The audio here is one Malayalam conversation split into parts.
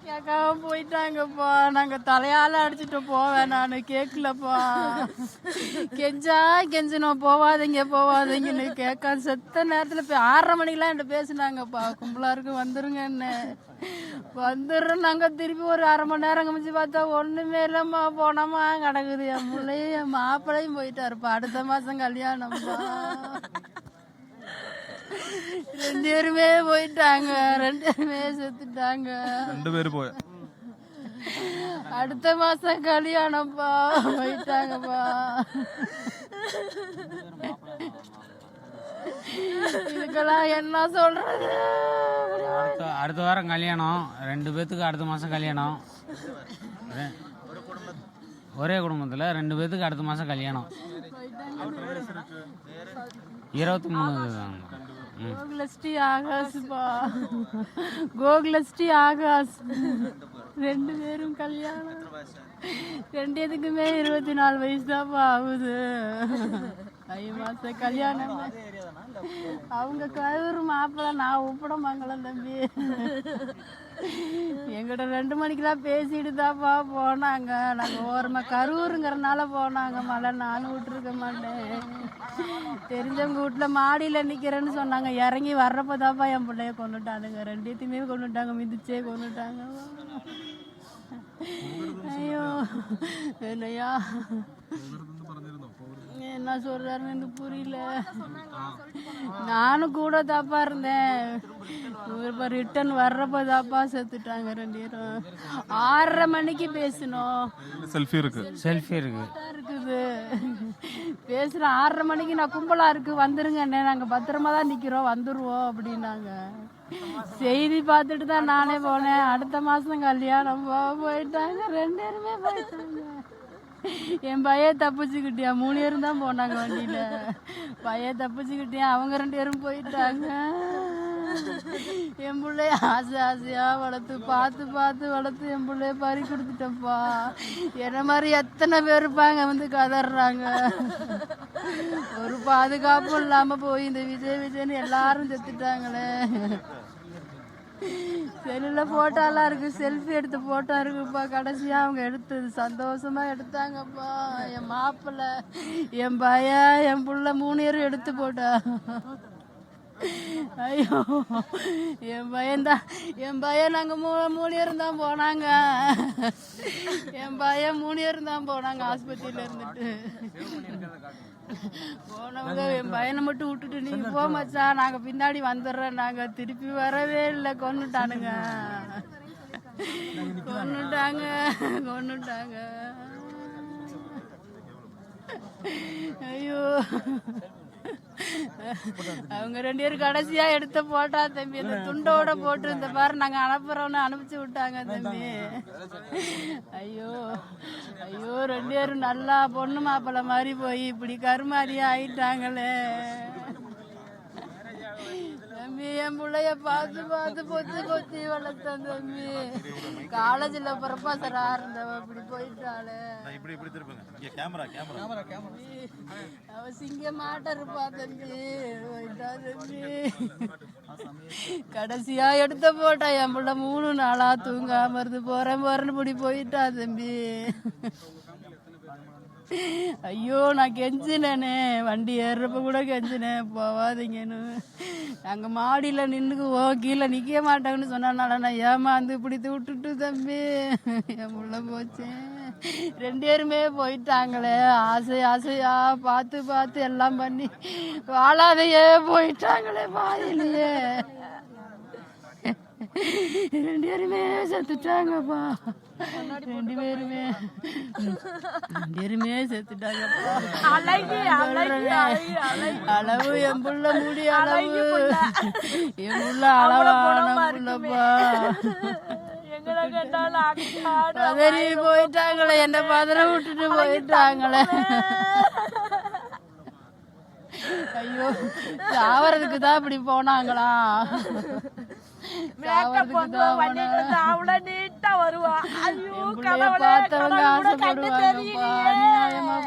கேட்காம போயிட்டாங்கப்பா. நாங்க தலையால அடிச்சுட்டு போவேன், நான் கேட்கலப்பா. கெஞ்சணும் போவாதீங்க போவாதீங்கன்னு கேட்காது. செத்த நேரத்துல 6:30 மணிக்கெல்லாம் என்கிட்ட பேசினாங்கப்பா. கும்பலாருக்கு வந்துருங்கன்னு. வந்துடுறோம் நாங்க. திருப்பி ஒரு 1/2 மணி நேரம் கமிச்சு பார்த்தா ஒண்ணுமே இல்லம்மா. போனோமா கிடக்குது. என் பிள்ளையும் என் மாப்பிள்ளையும் போயிட்டாருப்பா. அடுத்த மாசம் கல்யாணம்ப்பா. 2 பேருமே போயிட்டாங்க. 2 பேருமே செத்துட்டாங்க. 2 பேரும் போய் அடுத்த மாசம் கல்யாணம்ப்பா. போயிட்டாங்கப்பா. இதுக்கெல்லாம் என்ன சொல்றது? அடுத்த வாரம் கல்யாணம். 2 பேத்துக்கு அடுத்த மாசம் கல்யாணம். ஒரே குடும்பத்தில் 2 பேத்துக்கு அடுத்த மாசம் கல்யாணம். 23 கோகுலஸ்ரீ ஆகாஷ்பா. கோகுலஸ்ரீ ஆகாஷ் 2 பேரும் கல்யாணம். 2 பேத்துக்குமே 24 வயசு தான்ப்பா ஆகுது. 5 மாசம் கல்யாணம். அவங்க கரூர் மாப்பிள்ளை, நான் உப்படமங்கலம் தம்பி. எங்கிட்ட 2 மணிக்கெல்லாம் பேசிட்டு தான்ப்பா போனாங்க. நாங்கள் ஓரமாக கரூருங்கிறனால போனாங்க. மழை நானும் விட்டுருக்க மாட்டேன். தெரிஞ்சவங்க வீட்டில் மாடியில் நிற்கிறேன்னு சொன்னாங்க. இறங்கி வர்றப்போ தான்ப்பா என் பிள்ளைய கொண்டுட்டானுங்க. 2த்தையுமே கொண்டுட்டாங்க. மிதிச்சே கொண்டுட்டாங்க. ஐயோ இல்லையா என்ன சொல்றாருன்னு எனக்கு புரியல. நானும் கூட தாப்பா இருந்தேன். இப்போ ரிட்டர்ன் வர்றப்போ தாப்பா செத்துட்டாங்க 2 பேரும். 6:30 மணிக்கு பேசணும். செல்ஃபி இருக்கு இருக்குது பேசுறேன். 6:30 மணிக்கு நான் கும்பலா இருக்கு வந்துருங்க, நாங்க பத்திரமா தான் நிக்கிறோம், வந்துருவோம் அப்படின்னாங்க. செய்தி பார்த்துட்டு தான் நானே போனேன். அடுத்த மாசம் கல்யாணம். போயிட்டாங்க 2 பேருமே போயிட்டாங்க. என் பையன் தப்பிச்சுக்கிட்டியா. 3 பேரும் தான் போனாங்க வண்டியில. பையன் தப்பிச்சுக்கிட்டியா. அவங்க 2 பேரும் போயிட்டாங்க. என் பிள்ளைய ஆசையா வளர்த்து பார்த்து வளர்த்து என் பிள்ளைய பறி கொடுத்துட்டப்பா. என்ன மாதிரி எத்தனை பேர் இருப்பாங்க வந்து கதறாங்க. ஒரு பாதுகாப்பும் இல்லாம போய் இந்த விஜய்னு எல்லாரும் செத்துட்டாங்களே. செல்லுல போட்டோலாம் இருக்கு. செல்ஃபி எடுத்த போட்டோ இருக்குப்பா. கடைசியா அவங்க எடுத்தது சந்தோஷமா எடுத்தாங்கப்பா. என் மாப்பிள்ளை, என் பையன், என் புள்ள 3 பேரும் எடுத்து போட்டா. ஐயோ என் பையன் நாங்க 3 பேரும் தான் போனாங்க. என் பையன் 3 பேரும் தான் போனாங்க ஆஸ்பத்திரியில இருந்துட்டு. போனவங்க என் பையனை மட்டும் விட்டுட்டு நீங்க போ மச்சான், நாங்க பின்னாடி வந்துடுறோம். நாங்க திருப்பி வரவே இல்லை. கொன்னுட்டானுங்க. ஐயோ அவங்க 2 பேரும் கடைசியா எடுத்த போட்டா தம்பி. அந்த துண்டோட போட்டு இந்த பாரு நாங்க அனுப்புறோம்னு அனுப்பிச்சு விட்டாங்க தம்பி. ஐயோ 2 பேரும் நல்லா பொண்ணு மாப்பிள்ளை மாதிரி போய் இப்படி கருமாதிரியா ஆயிட்டாங்களே தம்பி. என் பிள்ளைய பார்த்து பொத்தி வளர்த்தேன் தம்பி. காலேஜில் ப்ரொஃபஸரா இருந்தவ இப்படி போயிட்டாளே. அவ சிங்கமாட்ட இருப்பா தம்பி. போயிட்டா தம்பி. கடைசியா எடுத்த போட்டா என் பிள்ளை 3 நாளா தூங்காம இருந்து போறேன்னு இப்படி போயிட்டா தம்பி. ஐயோ நான் கெஞ்சினேனே, வண்டி ஏறுறப்ப கூட கெஞ்சினேன் போவாதீங்கன்னு. அங்கே மாடியில் நின்றுக்குவோம், கீழே நிற்க மாட்டாங்கன்னு சொன்னனால நான் ஏமாந்து பிடித்து விட்டுட்டு தம்பி என் உள்ள போச்சேன். 2 பேருமே போயிட்டாங்களே. ஆசையா பார்த்து எல்லாம் பண்ணி வாழாதையே போயிட்டாங்களே பாதிலேயே. 2 பேருமே செத்துட்டாங்கப்பா. 2 பேருமே செத்துட்டாங்கப்பா. அளவு என் புள்ள முடி அளவு. என் புள்ள அளவான புள்ளப்பா. பதறி போயிட்டாங்களே. என்ன பதற விட்டுட்டு போயிட்டாங்களே. ஐயோ சாவறதுக்கு தான் இப்படி போனாங்களா?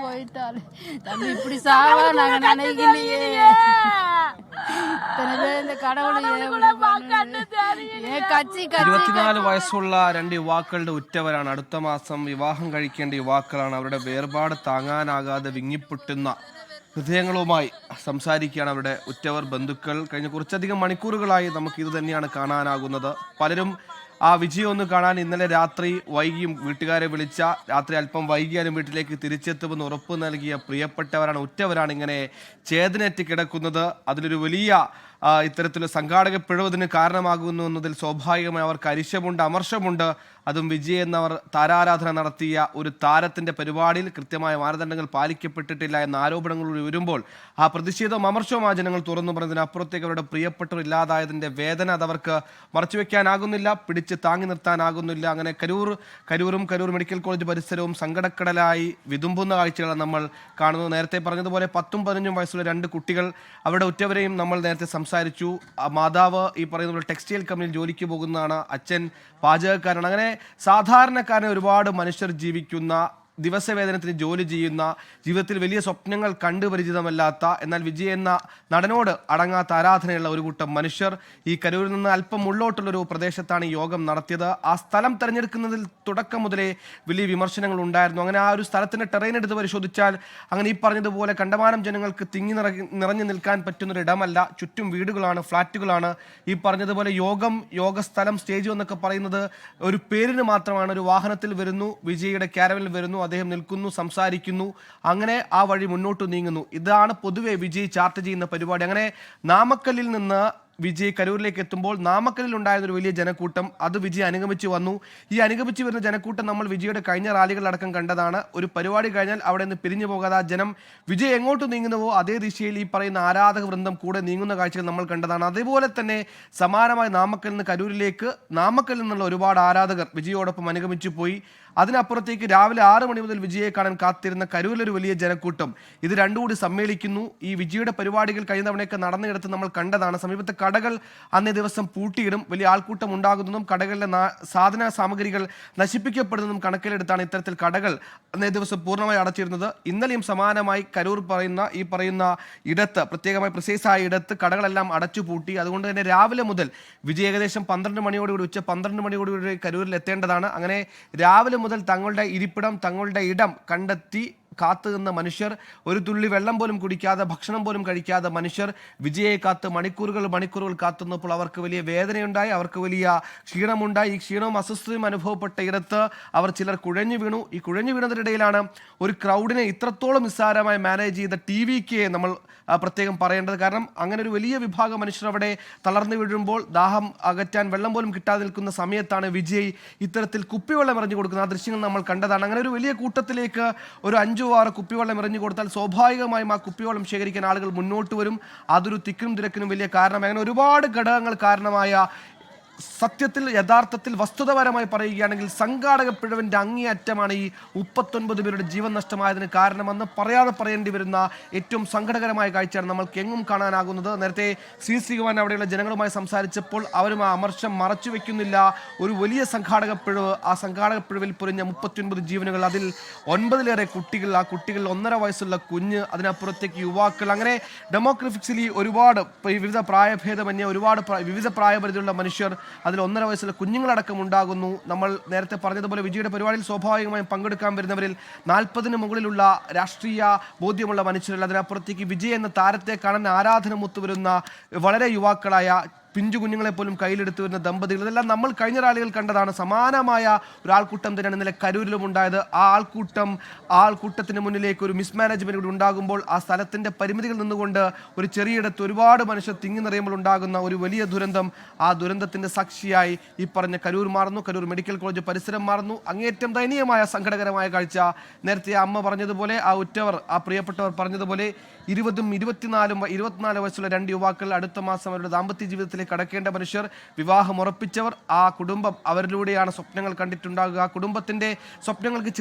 போயிட்டாலே தம்பி இப்படி சாவா நாங்க நினைக்கலையே. எத்தனை பேர் இந்த கடவுளை கட்சி 24 വയസ്സുള്ള 2 യുവാക്കളുടെ ഉറ്റവരാണ്. അടുത്ത മാസം വിവാഹം കഴിക്കേണ്ട യുവാക്കളാണ്. അവരുടെ വേർപാട് താങ്ങാനാകാതെ വിങ്ങിപ്പൊട്ടുന്ന ഹൃദയങ്ങളുമായി സംസാരിക്കുകയാണ് അവരുടെ ഉറ്റവർ, ബന്ധുക്കൾ. കഴിഞ്ഞ കുറച്ചധികം മണിക്കൂറുകളായി നമുക്ക് ഇത് തന്നെയാണ് കാണാനാകുന്നത്. പലരും ആ വിജയം ഒന്ന് കാണാൻ ഇന്നലെ രാത്രി വൈകിയും വീട്ടുകാരെ വിളിച്ച, രാത്രി അല്പം വൈകിയാലും വീട്ടിലേക്ക് തിരിച്ചെത്തുമെന്ന് ഉറപ്പ് നൽകിയ പ്രിയപ്പെട്ടവരാണ്, ഉറ്റവരാണ് ഇങ്ങനെ ചേതനേറ്റ് കിടക്കുന്നത്. അതിലൊരു വലിയ ഇത്തരത്തിലുള്ള സംഘാടക പിഴവതിന് കാരണമാകുന്നു എന്നതിൽ സ്വാഭാവികമായി അവർക്ക് അരിശമുണ്ട്, അമർഷമുണ്ട്. അതും വിജയ് എന്നവർ താരാരാധന നടത്തിയ ഒരു താരത്തിന്റെ പരിപാടിയിൽ കൃത്യമായ മാനദണ്ഡങ്ങൾ പാലിക്കപ്പെട്ടിട്ടില്ല എന്ന ആരോപണങ്ങൾ ഉയരുമ്പോൾ ആ പ്രതിഷേധവും അമർഷവും ആ ജനങ്ങൾ തുറന്നു പറഞ്ഞതിനപ്പുറത്തേക്ക് അവരുടെ പ്രിയപ്പെട്ടവർ ഇല്ലാതായതിന്റെ വേദന അതവർക്ക് മറച്ചുവെക്കാനാകുന്നില്ല, പിടിച്ച് താങ്ങി നിർത്താനാകുന്നില്ല. അങ്ങനെ കരൂരും കരൂർ മെഡിക്കൽ കോളേജ് പരിസരവും സങ്കടക്കടലായി വിതുമ്പുന്ന കാഴ്ചകളാണ് നമ്മൾ കാണുന്നത്. നേരത്തെ പറഞ്ഞതുപോലെ 10ഉം 15ഉം വയസ്സുള്ള 2 കുട്ടികൾ, അവരുടെ ഉറ്റവരെയും നമ്മൾ നേരത്തെ സംസാരിച്ചു. മാതാവ് ഈ പറയുന്ന ടെക്സ്റ്റൈൽ കമ്പനിയിൽ ജോലിക്ക് പോകുന്നതാണ്, അച്ഛൻ പാചകക്കാരാണ്. അങ്ങനെ സാധാരണക്കാരനെ ഒരുപാട് മനുഷ്യർ ജീവിക്കുന്ന, ദിവസവേതനത്തിന് ജോലി ചെയ്യുന്ന, ജീവിതത്തിൽ വലിയ സ്വപ്നങ്ങൾ കണ്ടു പരിചിതമല്ലാത്ത, എന്നാൽ വിജയ് എന്ന നടനോട് അടങ്ങാത്ത ആരാധനയുള്ള ഒരു കൂട്ടം മനുഷ്യർ ഈ കരൂരിൽ നിന്ന് അല്പം ഉള്ളോട്ടുള്ളൊരു പ്രദേശത്താണ് ഈ യോഗം നടത്തിയത്. ആ സ്ഥലം തെരഞ്ഞെടുക്കുന്നതിൽ തുടക്കം മുതലേ വലിയ വിമർശനങ്ങൾ ഉണ്ടായിരുന്നു. അങ്ങനെ ആ ഒരു സ്ഥലത്തിന്റെ ടെറൈൻ എടുത്ത് പരിശോധിച്ചാൽ അങ്ങനെ ഈ പറഞ്ഞതുപോലെ കണ്ടമാനം ജനങ്ങൾക്ക് തിങ്ങി നിറഞ്ഞു നിൽക്കാൻ പറ്റുന്നൊരു ഇടമല്ല. ചുറ്റും വീടുകളാണ്, ഫ്ളാറ്റുകളാണ്. ഈ പറഞ്ഞതുപോലെ യോഗസ്ഥലം, സ്റ്റേജ് എന്നൊക്കെ പറയുന്നത് ഒരു പേരിന് മാത്രമാണ്. ഒരു വാഹനത്തിൽ വരുന്നു, വിജയുടെ ക്യാരവനിൽ വരുന്നു, അദ്ദേഹം നിൽക്കുന്നു, സംസാരിക്കുന്നു, അങ്ങനെ ആ വഴി മുന്നോട്ട് നീങ്ങുന്നു. ഇതാണ് പൊതുവെ വിജയ് ചാർട്ട് ചെയ്യുന്ന പരിപാടി. അങ്ങനെ നാമക്കല്ലിൽ നിന്ന് വിജയ് കരൂരിലേക്ക് എത്തുമ്പോൾ നാമക്കല്ലിൽ ഉണ്ടായിരുന്ന ഒരു വലിയ ജനക്കൂട്ടം, അത് വിജയ് അനുഗമിച്ച് വന്നു. ഈ അനുഗമിച്ച് വരുന്ന ജനക്കൂട്ടം നമ്മൾ വിജയുടെ കഴിഞ്ഞ റാലികളടക്കം കണ്ടതാണ്. ഒരു പരിപാടി കഴിഞ്ഞാൽ അവിടെ നിന്ന് പിരിഞ്ഞു പോകാതെ ആ ജനം വിജയ് എങ്ങോട്ട് നീങ്ങുന്നുവോ അതേ ദിശയിൽ ഈ പറയുന്ന ആരാധക വൃന്ദം കൂടെ നീങ്ങുന്ന കാഴ്ചകൾ നമ്മൾ കണ്ടതാണ്. അതേപോലെ തന്നെ സമാനമായി നാമക്കല്ലിൽ നിന്ന് കരൂരിലേക്ക് നാമക്കല്ലിൽ നിന്നുള്ള ഒരുപാട് ആരാധകർ വിജയോടൊപ്പം അനുഗമിച്ചു പോയി. അതിനപ്പുറത്തേക്ക് രാവിലെ 6 മണി മുതൽ വിജയെ കാണാൻ കാത്തിരുന്ന കരൂരിലൊരു വലിയ ജനക്കൂട്ടം, ഇത് രണ്ടും കൂടി സമ്മേളിക്കുന്നു. ഈ വിജയുടെ പരിപാടികൾ കഴിഞ്ഞ തവണയൊക്കെ നടന്നിടത്ത് നമ്മൾ കണ്ടതാണ്. സമീപത്തെ കടകൾ അന്നേ ദിവസം പൂട്ടിയിടും, വലിയ ആൾക്കൂട്ടം ഉണ്ടാകുന്നതും കടകളിലെ സാധന സാമഗ്രികൾ നശിപ്പിക്കപ്പെടുന്നതും കണക്കിലെടുത്താണ് ഇത്തരത്തിൽ കടകൾ അന്നേ ദിവസം പൂർണ്ണമായി അടച്ചിരുന്നത്. ഇന്നലെയും സമാനമായി കരൂർ ഈ പറയുന്ന ഇടത്ത്, പ്രത്യേകമായി പ്രിസൈസായ ഇടത്ത് കടകളെല്ലാം അടച്ചു പൂട്ടി. അതുകൊണ്ട് തന്നെ രാവിലെ മുതൽ വിജയ് ഏകദേശം 12 മണിയോടുകൂടി, ഉച്ച 12 മണിയോടുകൂടി കരൂരിൽ എത്തേണ്ടതാണ്. അങ്ങനെ രാവിലെ മുതൽ തങ്ങളുടെ ഇരിപ്പിടം, തങ്ങളുടെ ഇടം കണ്ടെത്തി കാത്തു നിന്ന മനുഷ്യർ, ഒരു തുള്ളി വെള്ളം പോലും കുടിക്കാതെ, ഭക്ഷണം പോലും കഴിക്കാതെ മനുഷ്യർ വിജയെ കാത്ത് മണിക്കൂറുകൾ കാത്തുന്നപ്പോൾ അവർക്ക് വലിയ വേദനയുണ്ടായി, അവർക്ക് വലിയ ക്ഷീണമുണ്ടായി. ഈ ക്ഷീണവും അസ്വസ്ഥതയും അനുഭവപ്പെട്ട ഇടത്ത് അവർ ചിലർ കുഴഞ്ഞു വീണു. ഈ കുഴഞ്ഞു വീണതിനിടയിലാണ് ഒരു ക്രൗഡിനെ ഇത്രത്തോളം നിസ്സാരമായി മാനേജ് ചെയ്ത TVK നമ്മൾ പ്രത്യേകം പറയേണ്ടത്. കാരണം അങ്ങനെ ഒരു വലിയ വിഭാഗം മനുഷ്യർ അവിടെ തളർന്നു വീഴുമ്പോൾ, ദാഹം അകറ്റാൻ വെള്ളം പോലും കിട്ടാതെ നിൽക്കുന്ന സമയത്താണ് വിജയ് ഇത്തരത്തിൽ കുപ്പിവെള്ളം എറിഞ്ഞു കൊടുക്കുന്ന ആ ദൃശ്യങ്ങൾ നമ്മൾ കണ്ടതാണ്. അങ്ങനെ ഒരു വലിയ കൂട്ടത്തിലേക്ക് ഒരു 5-6 കുപ്പിവെള്ളം എറിഞ്ഞു കൊടുത്താൽ സ്വാഭാവികമായും ആ കുപ്പിവെള്ളം ശേഖരിക്കാൻ ആളുകൾ മുന്നോട്ട് വരും. അതൊരു തിക്കും തിരക്കിനും വലിയ കാരണമായി. അങ്ങനെ ഒരുപാട് ഘടകങ്ങൾ കാരണമായ, സത്യത്തിൽ യഥാർത്ഥത്തിൽ വസ്തുതപരമായി പറയുകയാണെങ്കിൽ സംഘാടക പിഴവിൻ്റെ അങ്ങേയറ്റമാണ് ഈ 39 പേരുടെ ജീവൻ നഷ്ടമായതിന് കാരണമെന്ന് പറയാതെ പറയേണ്ടി വരുന്ന ഏറ്റവും സങ്കടകരമായ കാഴ്ചയാണ് നമ്മൾക്ക് എങ്ങും കാണാനാകുന്നത്. നേരത്തെ ശ്രീകുമാരൻ അവിടെയുള്ള ജനങ്ങളുമായി സംസാരിച്ചപ്പോൾ അവരും ആ അമർഷം മറച്ചു വെക്കുന്നില്ല. ഒരു വലിയ സംഘാടക പിഴവ്, ആ സംഘാടക പിഴവിൽ പൊരിഞ്ഞ 39 ജീവനുകൾ, അതിൽ 9-ലേറെ കുട്ടികൾ, ആ കുട്ടികളിൽ 1.5 വയസ്സുള്ള കുഞ്ഞ്, അതിനപ്പുറത്തേക്ക് യുവാക്കൾ, അങ്ങനെ ഡെമോക്രഫിക്സിലി ഒരുപാട് വിവിധ പ്രായഭേദമന്യേ ഒരുപാട് വിവിധ പ്രായപരിധിയുള്ള മനുഷ്യർ, അതിൽ 1.5 വയസ്സുള്ള കുഞ്ഞുങ്ങളടക്കം ഉണ്ടാകുന്നു. നമ്മൾ നേരത്തെ പറഞ്ഞതുപോലെ വിജയുടെ പരിപാടിയിൽ സ്വാഭാവികമായും പങ്കെടുക്കാൻ വരുന്നവരിൽ 40-ന് മുകളിലുള്ള രാഷ്ട്രീയ ബോധ്യമുള്ള മനുഷ്യരല്ല. അതിനപ്പുറത്തേക്ക് വിജയ് എന്ന താരത്തെ കാണാൻ ആരാധന മുത്തുവരുന്ന വളരെ യുവാക്കളായ പിഞ്ചു കുഞ്ഞുങ്ങളെ പോലും കയ്യിലെടുത്തു വരുന്ന ദമ്പതികൾ, ഇതെല്ലാം നമ്മൾ കഴിഞ്ഞ റാലികൾ കണ്ടതാണ്. സമാനമായ ഒരു ആൾക്കൂട്ടം തന്നെയാണ് ഇന്നലെ കരൂരിലും ഉണ്ടായത്. ആ ആൾക്കൂട്ടത്തിന് മുന്നിലേക്ക് ഒരു മിസ്മാനേജ്മെന്റ് കൂടി ഉണ്ടാകുമ്പോൾ, ആ സ്ഥലത്തിന്റെ പരിമിതികൾ നിന്നുകൊണ്ട് ഒരു ചെറിയിടത്ത് ഒരുപാട് മനുഷ്യർ തിങ്ങി നിറയുമ്പോൾ ഉണ്ടാകുന്ന ഒരു വലിയ ദുരന്തം, ആ ദുരന്തത്തിന്റെ സാക്ഷിയായി ഈ പറഞ്ഞ കരൂർ മാറുന്നു. കരൂർ മെഡിക്കൽ കോളേജ് പരിസരം മാറുന്നു. അങ്ങേറ്റം ദയനീയമായ സങ്കടകരമായ കാഴ്ച. നേരത്തെ അമ്മ പറഞ്ഞതുപോലെ, ആ ഉറ്റവർ, ആ പ്രിയപ്പെട്ടവർ പറഞ്ഞതുപോലെ 20ഉം 24 വയസ്സുള്ള 2 യുവാക്കൾ, അടുത്ത മാസം അവരുടെ ദാമ്പത്യ ജീവിതത്തിലേക്ക് കടക്കേണ്ട മനുഷ്യർ, വിവാഹം ഉറപ്പിച്ചവർ, ആ കുടുംബം അവരിലൂടെയാണ് സ്വപ്നങ്ങൾ കണ്ടിട്ടുണ്ടാകുക. ആ കുടുംബത്തിന്റെ സ്വപ്നങ്ങൾക്ക്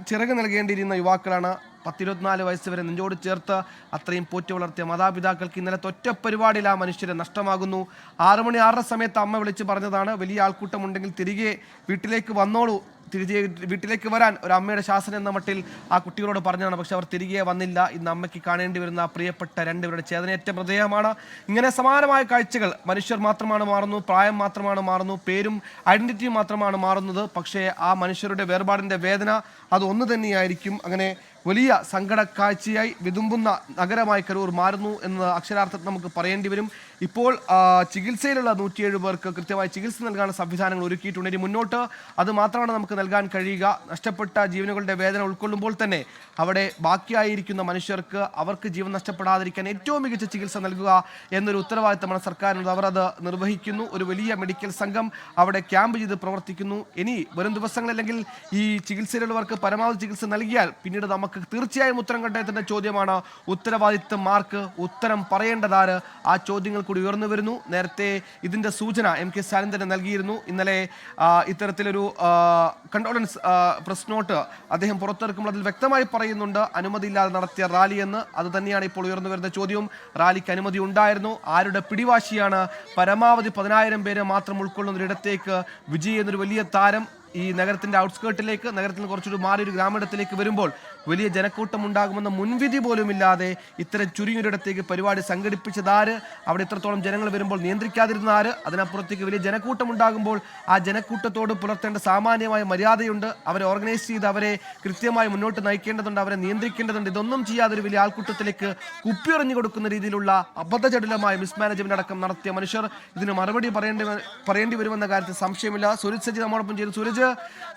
ചിറക് നൽകേണ്ടിയിരുന്ന യുവാക്കളാണ്. 10-24 വയസ്സ് വരെ നെഞ്ചോട് ചേർത്ത് അത്രയും പോറ്റി വളർത്തിയ മാതാപിതാക്കൾക്ക് ഇന്നലത്തെ ഒറ്റ പരിപാടിയിൽ ആ മനുഷ്യരെ നഷ്ടമാകുന്നു. 6 മണി 6:30 സമയത്ത് അമ്മ വിളിച്ച് പറഞ്ഞതാണ്, വലിയ ആൾക്കൂട്ടമുണ്ടെങ്കിൽ തിരികെ വീട്ടിലേക്ക് വന്നോളൂ, തിരികെ വീട്ടിലേക്ക് വരാൻ ഒരു അമ്മയുടെ ശാസനം എന്ന മട്ടിൽ ആ കുട്ടികളോട് പറഞ്ഞാണ്. പക്ഷെ അവർ തിരികെ വന്നില്ല. ഇന്ന് അമ്മയ്ക്ക് കാണേണ്ടി വരുന്ന പ്രിയപ്പെട്ട രണ്ടുപേരുടെ ചേതനയേറ്റ മൃതദേഹമാണ്. ഇങ്ങനെ സമാനമായ കാഴ്ചകൾ. മനുഷ്യർ മാത്രമാണ് മാറുന്നു, പ്രായം മാത്രമാണ് മാറുന്നു, പേരും ഐഡന്റിറ്റിയും മാത്രമാണ് മാറുന്നത്. പക്ഷേ ആ മനുഷ്യരുടെ വേർപാടിന്റെ വേദന അത് ഒന്ന് തന്നെയായിരിക്കും. അങ്ങനെ വലിയ സങ്കട കാഴ്ചയായി വിതുമ്പുന്ന നഗരമായി കരൂർ മാറുന്നു എന്ന് അക്ഷരാർത്ഥത്തിൽ നമുക്ക് പറയേണ്ടി വരും. ഇപ്പോൾ ചികിത്സയിലുള്ള 107 പേർക്ക് കൃത്യമായി ചികിത്സ നൽകാനുള്ള സംവിധാനങ്ങൾ ഒരുക്കിയിട്ടുണ്ട്. ഇനി മുന്നോട്ട് അത് മാത്രമാണ് നമുക്ക് നൽകാൻ കഴിയുക. നഷ്ടപ്പെട്ട ജീവനുകളുടെ വേദന ഉൾക്കൊള്ളുമ്പോൾ തന്നെ അവിടെ ബാക്കിയായിരിക്കുന്ന മനുഷ്യർക്ക് അവർക്ക് ജീവൻ നഷ്ടപ്പെടാതിരിക്കാൻ ഏറ്റവും മികച്ച ചികിത്സ നൽകുക എന്നൊരു ഉത്തരവാദിത്തമാണ് സർക്കാരിനുള്ളത്. അവർ അത് നിർവഹിക്കുന്നു. ഒരു വലിയ മെഡിക്കൽ സംഘം അവിടെ ക്യാമ്പ് ചെയ്ത് പ്രവർത്തിക്കുന്നു. ഇനി വരും ദിവസങ്ങൾ അല്ലെങ്കിൽ ഈ ചികിത്സയിലുള്ളവർക്ക് പരമാവധി ചികിത്സ നൽകിയാൽ പിന്നീട് നമുക്ക് തീർച്ചയായും ഉത്തരം കണ്ടെത്തുന്ന ചോദ്യമാണ് ഉത്തരവാദിത്തം ആർക്ക്, ഉത്തരം പറയേണ്ടതാര്. ആ ചോദ്യങ്ങൾ കൂടി ഉയർന്നു വരുന്നു. നേരത്തെ ഇതിന്റെ സൂചന MK സ്റ്റാലിൻ തന്നെ നൽകിയിരുന്നു. ഇന്നലെ ഇത്തരത്തിലൊരു കണ്ടോളൻസ് പ്രസ് നോട്ട് അദ്ദേഹം പുറത്തിറക്കുമ്പോൾ അതിൽ വ്യക്തമായി പറയുന്നുണ്ട് അനുമതിയില്ലാതെ നടത്തിയ റാലി എന്ന്. അത് തന്നെയാണ് ഇപ്പോൾ ഉയർന്നു വരുന്ന ചോദ്യവും. റാലിക്ക് അനുമതി ഉണ്ടായിരുന്നു. ആരുടെ പിടിവാശിയാണ് പരമാവധി 10,000 പേരെ മാത്രം ഉൾക്കൊള്ളുന്ന ഒരിടത്തേക്ക് വിജയ് എന്നൊരു വലിയ താരം ഈ നഗരത്തിന്റെ ഔട്ട്സ്കേർട്ടിലേക്ക്, നഗരത്തിൽ കുറച്ചൊരു മാറിയൊരു ഗ്രാമീണത്തിലേക്ക് വരുമ്പോൾ വലിയ ജനക്കൂട്ടം ഉണ്ടാകുമെന്ന മുൻവിധി പോലുമില്ലാതെ ഇത്തരം ചുരുങ്ങിയൊരിടത്തേക്ക് പരിപാടി സംഘടിപ്പിച്ചതാര്, അവിടെ ഇത്രത്തോളം ജനങ്ങൾ വരുമ്പോൾ നിയന്ത്രിക്കാതിരുന്ന ആര്, അതിനപ്പുറത്തേക്ക് വലിയ ജനക്കൂട്ടം ഉണ്ടാകുമ്പോൾ ആ ജനക്കൂട്ടത്തോട് പുലർത്തേണ്ട സാമാന്യമായ മര്യാദയുണ്ട്. അവരെ ഓർഗനൈസ് ചെയ്ത് അവരെ കൃത്യമായി മുന്നോട്ട് നയിക്കേണ്ടതുണ്ട്, അവരെ നിയന്ത്രിക്കേണ്ടതുണ്ട്. ഇതൊന്നും ചെയ്യാതെ ഒരു വലിയ ആൾക്കൂട്ടത്തിലേക്ക് കുപ്പിയെറിഞ്ഞു കൊടുക്കുന്ന രീതിയിലുള്ള അബദ്ധജടിലമായ മിസ്മാനേജ്മെന്റ് അടക്കം നടത്തിയ മനുഷ്യർ ഇതിന് മറുപടി പറയേണ്ടി വരുമെന്ന കാര്യത്തിൽ സംശയമില്ല. സുരജ് സജി നമ്മോടൊപ്പം ചെയ്തു.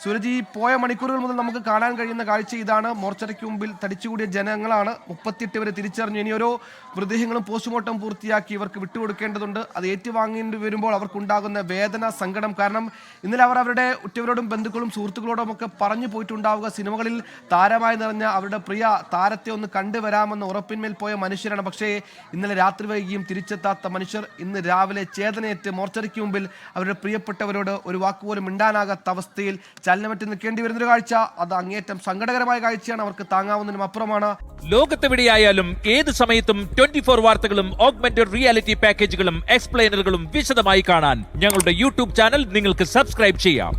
സുരജ്, ഈ പോയ മണിക്കൂറുകൾ മുതൽ നമുക്ക് കാണാൻ കഴിയുന്ന കാഴ്ച ഇതാണ്. മോർച്ചറിക്ക് മുമ്പിൽ തടിച്ചുകൂടിയ ജനങ്ങളാണ്. 38 വരെ തിരിച്ചറിഞ്ഞു. ഇനി ഓരോ മൃതദേഹങ്ങളും പോസ്റ്റ്മോർട്ടം പൂർത്തിയാക്കി ഇവർക്ക് വിട്ടുകൊടുക്കേണ്ടതുണ്ട്. അത് ഏറ്റുവാങ്ങേണ്ടി വരുമ്പോൾ അവർക്കുണ്ടാകുന്ന വേദന, സങ്കടം. കാരണം ഇന്നലെ അവർ അവരുടെ ഉറ്റവരോടും ബന്ധുക്കളും സുഹൃത്തുക്കളോടും ഒക്കെ പറഞ്ഞു പോയിട്ടുണ്ടാവുക സിനിമകളിൽ താരമായി നിറഞ്ഞ അവരുടെ പ്രിയ താരത്തെ ഒന്ന് കണ്ടുവരാമെന്ന് ഉറപ്പിന്മേൽ പോയ മനുഷ്യരാണ്. പക്ഷേ ഇന്നലെ രാത്രി വൈകിയും തിരിച്ചെത്താത്ത മനുഷ്യർ ഇന്ന് രാവിലെ ചേതനയേറ്റ് മോർച്ചറിക്ക് മുമ്പിൽ അവരുടെ പ്രിയപ്പെട്ടവരോട് ഒരു വാക്കുപോലും മിണ്ടാനാകാത്ത അവസ്ഥയിൽ ചലനമറ്റ് നിൽക്കേണ്ടി വരുന്നൊരു കാഴ്ച. അത് അങ്ങേറ്റം സങ്കടകരമായ കാഴ്ചയാണ്. അവർക്ക് താങ്ങാവുന്നതിനും അപ്പുറമാണ്. ലോകത്തെവിടെയായാലും ഏത് സമയത്തും 24 വാർത്തകളും ഓഗ്മെന്റഡ് റിയാലിറ്റി പാക്കേജുകളും എക്സ്പ്ലെയിനറുകളും വിശദമായി കാണാൻ ഞങ്ങളുടെ YouTube ചാനൽ നിങ്ങൾക്ക് സബ്സ്ക്രൈബ് ചെയ്യാം.